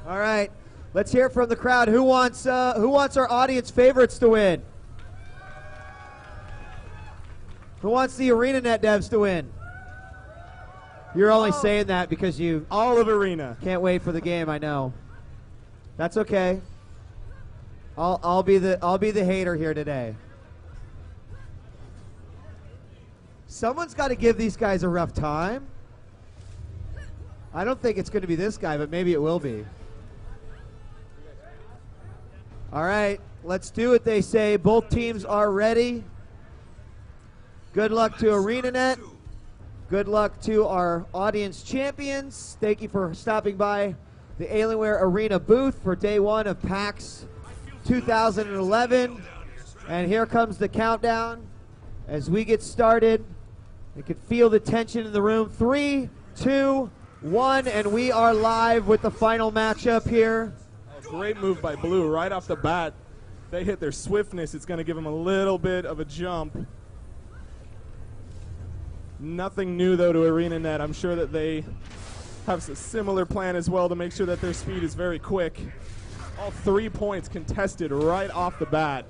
All right, let's hear it from the crowd. Who wants our audience favorites to win? Who wants the ArenaNet devs to win? You're only saying that because you all of Arena can't wait for the game. I know. That's okay. I'll be the hater here today. Someone's got to give these guys a rough time. I don't think it's going to be this guy, but maybe it will be. All right, let's do what they say. Both teams are ready. Good luck to ArenaNet. Good luck to our audience champions. Thank you for stopping by the Alienware Arena booth for day one of PAX 2011. And here comes the countdown as we get started. You can feel the tension in the room. 3, 2, 1, and we are live with the final matchup here. Great move by Blue right off the bat. They hit their swiftness. It's going to give them a little bit of a jump. Nothing new, though, to ArenaNet. I'm sure that they have a similar plan as well to make sure that their speed is very quick. All 3 points contested right off the bat.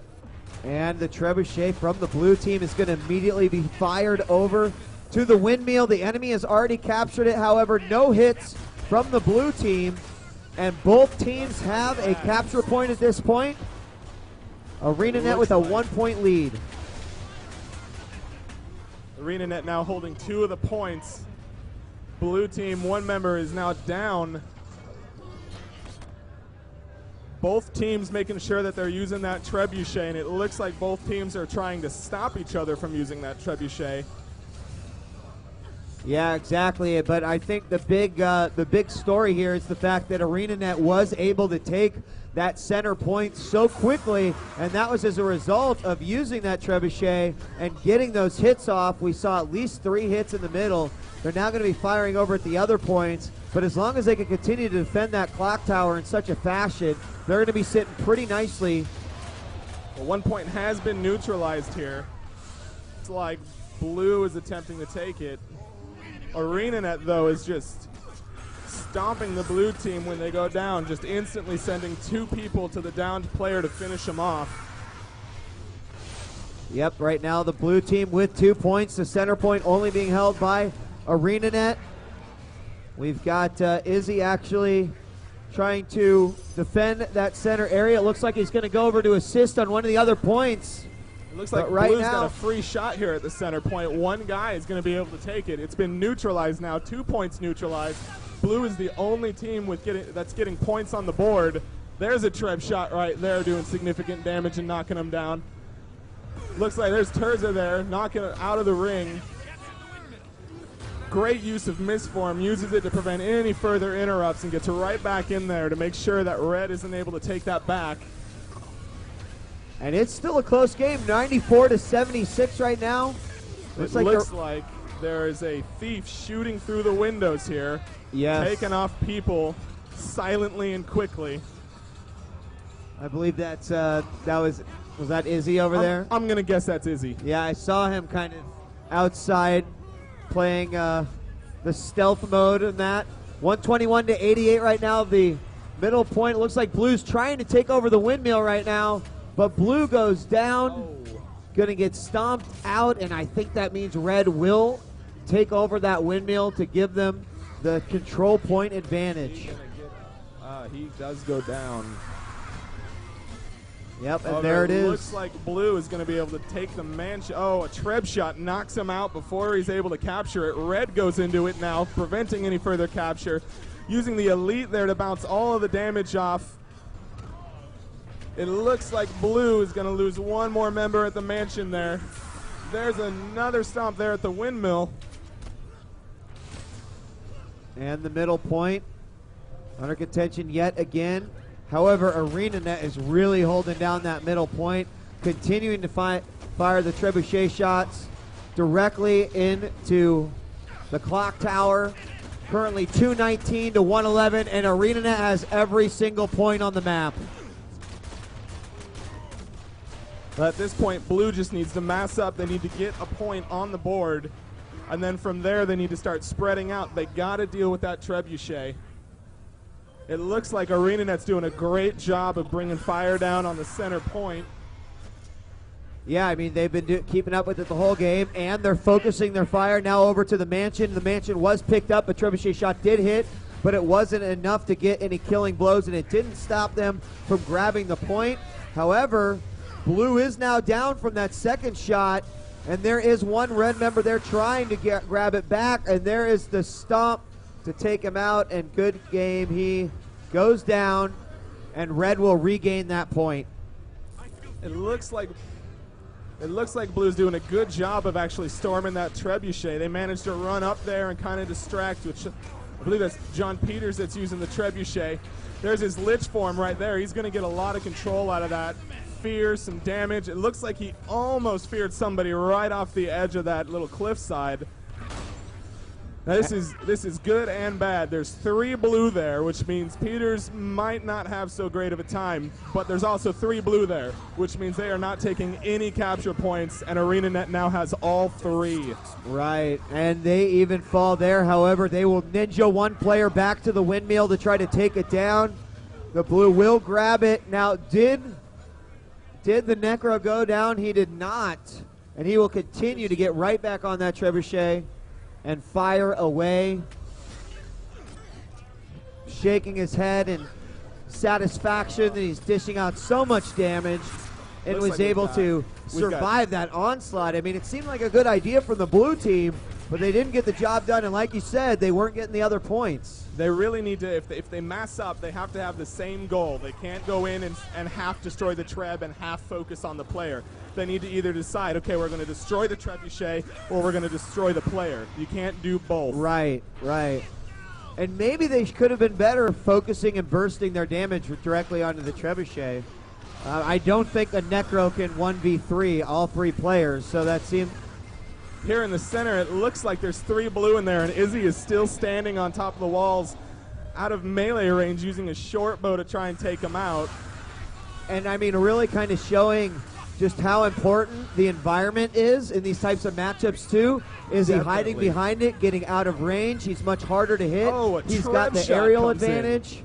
And the trebuchet from the blue team is going to immediately be fired over to the windmill. The enemy has already captured it. However, no hits from the blue team. And both teams have a capture point at this point. ArenaNet with a 1-point lead. ArenaNet now holding 2 of the points. Blue team, 1 member is now down. Both teams making sure that they're using that trebuchet, and it looks like both teams are trying to stop each other from using that trebuchet. Yeah, exactly. But I think the big story here is the fact that ArenaNet was able to take that center point so quickly, and that was as a result of using that trebuchet and getting those hits off. We saw at least 3 hits in the middle. They're now going to be firing over at the other points, but as long as they can continue to defend that clock tower in such a fashion, they're going to be sitting pretty nicely. Well, 1 point has been neutralized here. It's like Blue is attempting to take it. ArenaNet, though, is just stomping the blue team when they go down, just instantly sending 2 people to the downed player to finish them off. Yep, right now the blue team with 2 points, the center point only being held by ArenaNet. We've got Izzy actually trying to defend that center area. It looks like he's going to go over to assist on one of the other points. It looks like right Blue's now, got a free shot here at the center point. 1 guy is going to be able to take it. It's been neutralized now, 2 points neutralized. Blue is the only team that's getting points on the board. There's a treb shot right there doing significant damage and knocking him down. Looks like there's Terza there, knocking it out of the ring. Great use of misform, uses it to prevent any further interrupts and gets right back in there to make sure that Red isn't able to take that back. And it's still a close game, 94-76 right now. Looks like there is a thief shooting through the windows here. Yes. Taking off people silently and quickly. I believe that's was that Izzy over there? I'm gonna guess that's Izzy. Yeah, I saw him kind of outside playing the stealth mode in that. 121-88 right now. The middle point. It looks like Blue's trying to take over the windmill right now, but Blue goes down. Going to get stomped out, and I think that means Red will take over that windmill to give them the control point advantage. He does go down. Yep, and there it is. Looks like Blue is going to be able to take the mansion. Oh, a treb shot knocks him out before he's able to capture it. Red goes into it now, preventing any further capture. Using the elite there to bounce all of the damage off. It looks like Blue is going to lose 1 more member at the mansion there. There's another stomp there at the windmill. And the middle point under contention yet again. However, ArenaNet is really holding down that middle point, continuing to fire the trebuchet shots directly into the clock tower. Currently 219-111, and ArenaNet has every single point on the map. But at this point, Blue just needs to mass up. They need to get a point on the board. And then from there, they need to start spreading out. They got to deal with that trebuchet. It looks like ArenaNet's doing a great job of bringing fire down on the center point. Yeah, I mean, they've been keeping up with it the whole game, and they're focusing their fire now over to the Mansion. The Mansion was picked up, a trebuchet shot did hit, but it wasn't enough to get any killing blows, and it didn't stop them from grabbing the point. However, Blue is now down from that second shot, and there is one red member there trying to grab it back, and there is the stomp to take him out, and good game. He goes down, and red will regain that point. It looks like Blue's doing a good job of actually storming that trebuchet. They managed to run up there and kind of distract, which I believe that's John Peters that's using the trebuchet. There's his Lich form right there. He's going to get a lot of control out of that. Fear, some damage. It looks like he almost feared somebody right off the edge of that little cliffside. Now this is good and bad. There's 3 blue there, which means Peters might not have so great of a time, but there's also 3 blue there, which means they are not taking any capture points, and ArenaNet now has all 3. Right, and they even fall there. However, they will ninja one player back to the windmill to try to take it down. The blue will grab it. Now, did the Necro go down? He did not, and he will continue to get right back on that trebuchet and fire away, shaking his head in satisfaction that he's dishing out so much damage and was able to survive that onslaught. I mean, it seemed like a good idea from the blue team, but they didn't get the job done, and like you said, they weren't getting the other points. They really need to, if they mess up, they have to have the same goal. They can't go in and half destroy the treb and half focus on the player. They need to either decide, okay, we're going to destroy the trebuchet or we're going to destroy the player. You can't do both. Right, right. And maybe they could have been better focusing and bursting their damage directly onto the trebuchet. I don't think a Necro can 1v3 all 3 players, so that seemed... Here in the center, it looks like there's 3 blue in there, and Izzy is still standing on top of the walls out of melee range using a short bow to try and take him out. And I mean, really kind of showing just how important the environment is in these types of matchups too. Is he hiding behind it, getting out of range? He's much harder to hit. Oh, he's got the aerial advantage.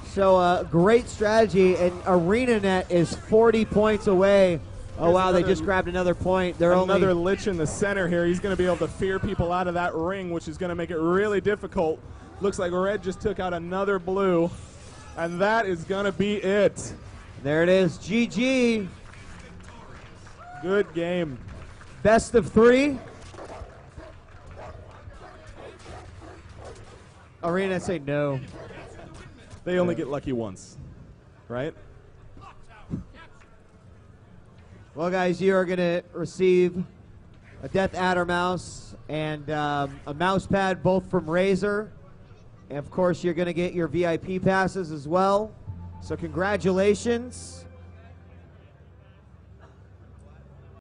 So great strategy, and ArenaNet is 40 points away. Oh, wow, they just grabbed another point. They're another Lich in the center here. He's going to be able to fear people out of that ring, which is going to make it really difficult. Looks like red just took out another blue, and that is going to be it. There it is. GG. Good game. Best of 3. Arena say no. They only get lucky once, right? Well, guys, you are going to receive a Death Adder mouse and a mouse pad, both from Razer. And, of course, you're going to get your VIP passes as well. So congratulations.